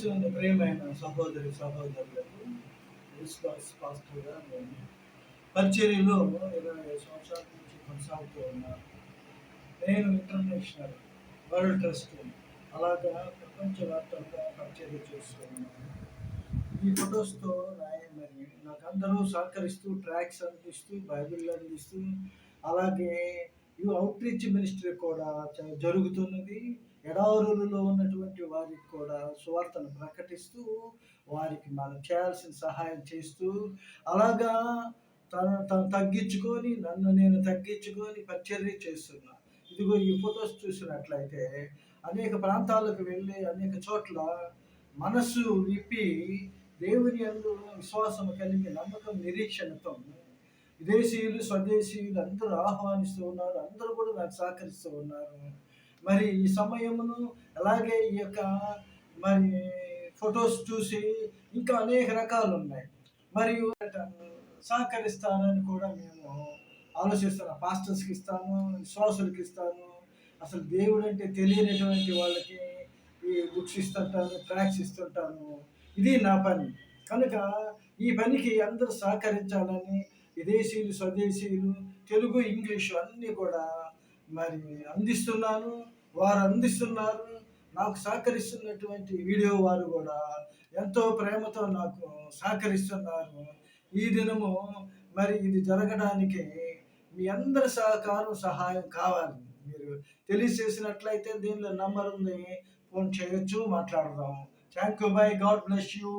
క్రీస్తునందు ప్రియమైన సహోదరి సహోదరులకు విశ్వాస్ పాస్టర్గా నేను పరిచర్యలో 25 సంవత్సరాల నుంచి కొనసాగుతూ ఉన్నాను. నేను ఇంటర్నేషనల్ వరల్డ్ ట్రస్ట్ అలాగా ప్రపంచవ్యాప్తంగా పరిచర్య చేస్తున్నాను. ఈ ఫొటోస్తో మరి నాకు అందరూ సహకరిస్తూ ట్రాక్స్ అందిస్తూ బైబిల్ అందిస్తూ అలాగే ఈ అవుట్రీచ్ మినిస్ట్రీ కూడా జరుగుతున్నది. ఎడారులలో ఉన్నటువంటి వారికి కూడా సువార్తను ప్రకటిస్తూ వారికి మనం చేయాల్సిన సహాయం చేస్తూ అలాగా తను తగ్గించుకొని నన్ను నేను తగ్గించుకొని పరిచర్య చేస్తున్నా. ఇదిగో ఈ ఫొటోస్ చూసినట్లయితే అనేక ప్రాంతాలకు వెళ్ళి అనేక చోట్ల మనస్సు విప్పి దేవుని యందు విశ్వాసం కలిగి నమ్మకం నిరీక్షణతో విదేశీయులు స్వదేశీయులు అందరూ ఆహ్వానిస్తూ ఉన్నారు. అందరూ కూడా నాకు సహకరిస్తూ ఉన్నారు. మరి ఈ సమయమును అలాగే ఈ యొక్క మరి ఫొటోస్ చూసి ఇంకా అనేక రకాలు ఉన్నాయి. మరియు సహకరిస్తానని కూడా మేము ఆలోచిస్తున్నాం. పాస్టర్స్కి ఇస్తాను, విశ్వాసులకి ఇస్తాను. అసలు దేవుడు అంటే తెలియనటువంటి వాళ్ళకి ఈ బుక్స్ ఇస్తుంటాను, ట్రాక్స్ ఇస్తుంటాను. ఇది నా పని. కనుక ఈ పనికి అందరూ సహకరించాలని విదేశీయులు స్వదేశీయులు తెలుగు ఇంగ్లీషు అన్నీ కూడా మరి అందిస్తున్నాను. వారు అందిస్తున్నారు. నాకు సహకరిస్తున్నటువంటి వీడియో వారు కూడా ఎంతో ప్రేమతో నాకు సహకరిస్తున్నారు. ఈ దినము మరి ఇది జరగడానికి మీ అందరి సహకారం సహాయం కావాలి. మీరు తెలియజేసినట్లయితే దీనిలో నంబర్ ఉంది, ఫోన్ చేయొచ్చు, మాట్లాడదాం. Thank you. By. God bless you.